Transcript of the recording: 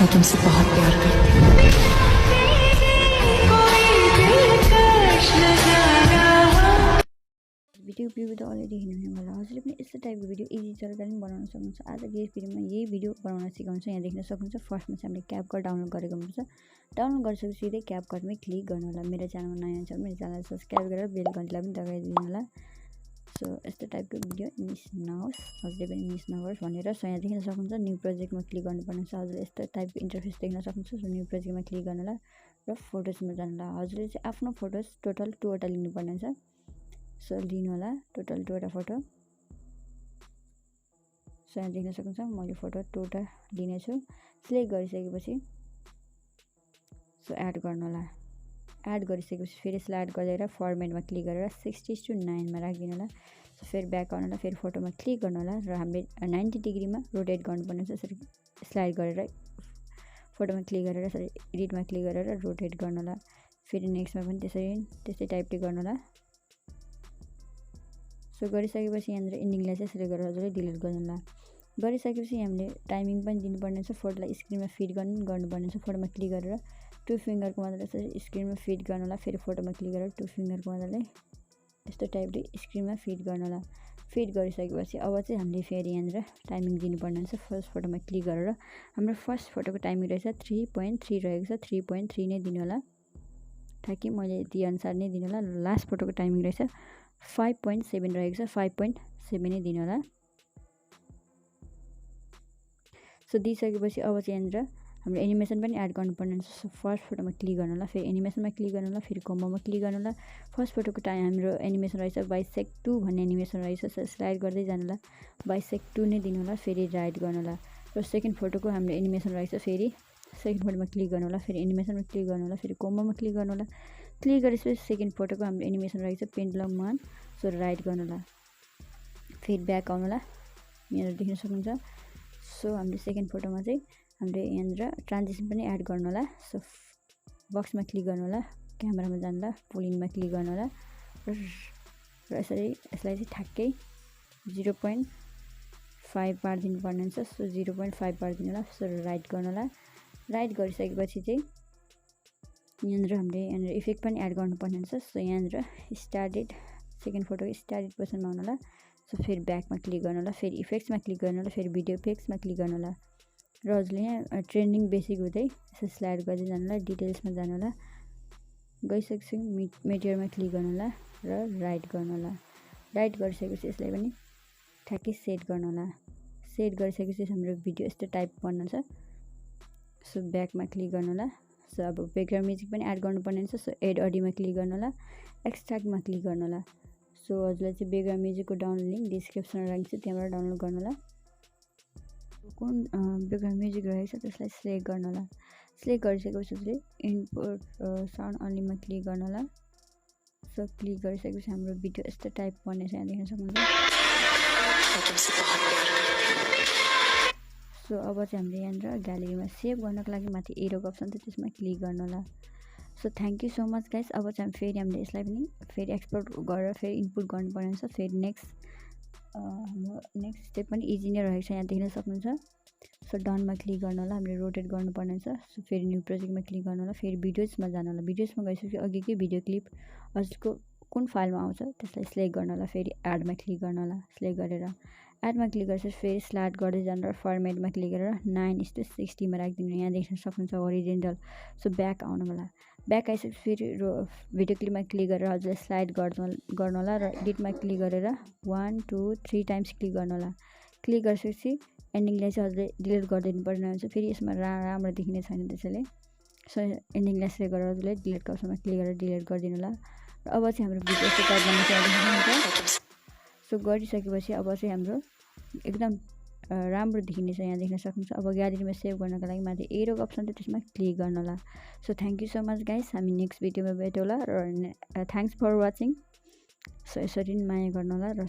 मैं तुमसे बहुत प्यार करती हूँ। भिडियो त अलरेडी हेर्नु होला हजुरले पनि यस्तो टाइपको भिडियो इजी तरिकाले पनि बनाउन सक्नुहुन्छ। आज यस भिडियोमा यही भिडियो बनाउन सिकाउँछु। यहाँ देख्न सक्नुहुन्छ फर्स्टमा चाहिँ हामीले क्यापकट डाउनलोड गरेको हुन्छ। डाउनलोड गरिसकेपछि सिधै क्यापकटमै क्लिक गर्नु होला। मेरो च्यानलमा नयाँ छ मेरो च्यानल सब्सक्राइब गरेर बेल घन्टीलाई पनि दबाइदिनु होला। सो यस्तो टाइपको भिडियो मिस नहोस्, हजुरले पनि मिस नगरोस् भनेर। सो यहाँ देख्न सक्नुहुन्छ न्यू प्रोजेक्टमा क्लिक गर्नुपर्ने छ। हजुरले यस्तो टाइपको इन्टरफेस देख्न सक्नुहुन्छ। सो न्यू प्रोजेक्टमा क्लिक गर्नु होला र फोटोजमा जानु होला। हजुरले चाहिँ आफ्नो फोटोज टोटल 2वटा लिनुपर्ने छ। सो लिनु होला टोटल 2वटा फोटो। सो यहाँ देख्न सक्नुहुन्छ मैले फोटो 2वटा लिनेछु। सिलेक्ट गरिसकेपछि सो एड गर्नु होला। एड गरिसकेपछि फेरि स्लाइड गरेर फर्मेटमा क्लिक गरेर 60:9 मा राखिदिनु होला। सो फेरि ब्याक आउनु होला, फेरि फोटोमा क्लिक गर्नु होला र हामीले 90 डिग्रीमा रोटेट गर्नुपर्ने छ। यसरी स्लाइड गरेर फोटोमा क्लिक गरेर यसरी एडिटमा क्लिक गरेर रोटेट गर्नु होला। फेरि नेक्स्टमा पनि त्यस्तै टाइपले गर्नु होला। सो गरिसकेपछि यहाँनिर इन्डिङलाई चाहिँ यसरी गरेर हजुरले डिलिट गर्नु होला। गरिसकेपछि हामीले टाइमिङ पनि दिनुपर्ने छ। फोटोलाई स्क्रिनमा फिट गर्नुपर्ने छ। फोटोमा क्लिक गरेर 2 फिङ्गरको मजाले यसरी स्क्रिनमा फिट गर्नु होला। फेरि फोटोमा क्लिक गरेर 2 फिङ्गरको मजाले यस्तो टाइपले स्क्रिनमा फिट गर्नु होला। फिट गरिसकेपछि अब चाहिँ हामीले फेरि यहाँनिर टाइमिङ दिनुपर्ने हुन्छ। फर्स्ट फोटोमा क्लिक गरेर हाम्रो फर्स्ट फोटोको टाइमिङ रहेछ 3.3 रहेको छ। 3.3 नै दिनु होला। ताकि मैले दिए अनुसार नै दिनु होला। लास्ट फोटोको टाइमिङ रहेछ 5.7 रहेको छ। 5.7 नै दिनु होला। सो दिइसकेपछि अब चाहिँ यहाँनिर हाम्रो एनिमेसन पनि एड गर्नुपर्ने हुन्छ। सो फर्स्ट फोटोमा क्लिक गर्नु होला, फेरि एनिमेसनमा क्लिक गर्नु होला, फेरि कम्बोमा क्लिक गर्नु होला। फर्स्ट फोटोको टाइम हाम्रो एनिमेसन रहेछ बाइसेक्ट 2 भन्ने एनिमेसन रहेछ। सो स्लाइड गर्दै जानु होला, बाइसेक्ट 2 नै दिनु होला। फेरि राइट गर्नु होला र सेकेन्ड फोटोको हाम्रो एनिमेसन रहेछ। फेरि सेकेन्ड फोटोमा क्लिक गर्नु होला, फेरि एनिमेसनमा क्लिक गर्नु होला, फेरि कम्बोमा क्लिक गर्नु होला। क्लिक गरेपछि सेकेन्ड फोटोको हाम्रो एनिमेसन रहेछ पेन्डुलम 1। सो राइट गर्नु होला, फेरि ब्याक आउनु होला। यहाँनिर देख्न सक्नुहुन्छ। सो हामीले सेकेन्ड फोटोमा चाहिँ हामीले यहाँनिर ट्रान्जिसन पनि एड गर्नु होला। सो बक्समा क्लिक गर्नु होला, क्यामेरामा जानु होला, पुलिङमा क्लिक गर्नु होला र यसरी यसलाई चाहिँ ठ्याक्कै 0.5 पारिदिनु पर्ने हुन्छ। सो 0.5 पारिदिनु होला। सो राइट गर्नु होला। राइट गरिसकेपछि चाहिँ यहाँनिर हामीले यहाँनिर इफेक्ट पनि एड गर्नुपर्ने हुन्छ। सो यहाँनिर स्टार्टेड सेकेन्ड फोटोको स्टार्टेड पोजिसनमा आउनु होला। सो फेरि ब्याकमा क्लिक गर्नु होला, फेरि इफेक्ट्समा क्लिक गर्नु होला, फेरि भिडियो इफेक्ट्समा क्लिक गर्नु होला र हजुरले यहाँ ट्रेन्डिङ बेसिक हुँदै यसो स्लाइड गर्दै जानु होला। डिटेल्समा जानु होला। गइसकेपछि मिडियरमा क्लिक गर्नु होला र राइट गर्नु होला। राइट गरिसकेपछि यसलाई पनि ठ्याक्कै सेट गर्नु होला। सेट गरिसकेपछि हाम्रो भिडियो यस्तो टाइप बन्नु छ। सो ब्याकमा क्लिक गर्नु होला। सो अब ब्याकग्राउन्ड म्युजिक पनि एड गर्नुपर्ने हुन्छ। सो एड अडियोमा क्लिक गर्नु होला, एक्सट्र्याक्टमा क्लिक गर्नु होला। सो हजुरलाई चाहिँ ब्याकग्राउन्ड म्युजिकको डाउनलोड लिङ्क डिस्क्रिप्सनमा राख्छु, त्यहाँबाट डाउनलोड गर्नु होला। कुन ब्याकग्राउन्ड म्युजिक रहेको छ त्यसलाई सिलेक्ट गर्नु होला। सिलेक्ट गरिसकेपछि हजुरले इनपुट साउन्ड अन्लीमा क्लिक गर्नु होला। सो क्लिक गरिसकेपछि हाम्रो भिडियो यस्तो टाइप बन्नेछ। यहाँ देख्न सक्नुहुन्छ। सो अब चाहिँ हामीले यहाँनिर ग्यालेरीमा सेभ गर्नको लागि माथि एरोको अप्सन छ त्यसमा क्लिक गर्नु होला। So thank you so much guys. अब चाहिँ फेरि हामीले यसलाई पनि फेरि एक्सपोर्ट गरेर फेरि इनपुट गर्नुपर्ने हुन्छ। फेरि नेक्स्ट स्टेप पनि इजी नै रहेको छ। यहाँ देख्न सक्नुहुन्छ। सो डनमा क्लिक गर्नु होला, हामीले रोटेट गर्नुपर्ने हुन्छ। सो फेरि न्यू प्रोजेक्टमा क्लिक गर्नु होला, फेरि भिडियोजमा जानु होला। भिडियोजमा गइसकेपछि अघिकै भिडियो क्लिप हजुरको कुन फाइलमा आउँछ त्यसलाई सिलेक्ट गर्नु होला। फेरि एडमा क्लिक गर्नु होला। सिलेक्ट गरेर एडमा क्लिक गरेपछि फेरि स्लाइड गर्दै जानु र फर्मेटमा क्लिक गरेर 9:60 मा राखिदिनु। यहाँ देख्न सक्नुहुन्छ होरिजेन्टल। सो ब्याक आउनु होला। ब्याक आइसकेपछि फेरि भिडियो क्लिपमा क्लिक गरेर हजुरले स्लाइड गर्नु होला र एडिटमा क्लिक गरेर 1 2 3 टाइम्स क्लिक गर्नु होला। क्लिक गरिसकेपछि एन्डिङलाई चाहिँ हजुरले डिलिट गरिदिनु पर्ने हुन्छ। फेरि यसमा राम्रो देखिने छैन त्यसैले। सो एन्डिङलाई सेलेक्ट गरेर हजुरले डिलिटको अप्सनमा क्लिक गरेर डिलिट गरिदिनु होला। र अब चाहिँ हाम्रो भिडियो यस्तो टाइप गर्न सक्नुहुन्छ। सो गरिसकेपछि अब चाहिँ हाम्रो एकदम राम्रो देखिने छ। यहाँ देख्न सक्नुहुन्छ। अब ग्यालेरीमा सेभ गर्नको लागि माथि एरोको अप्सन छ त्यसमा क्लिक गर्नु होला। So thank you so much guys. हामी नेक्स्ट भिडियोमा भेटौँला र थ्याङ्क्स फर वाचिङ। सो यसरी नै माया गर्नु होला र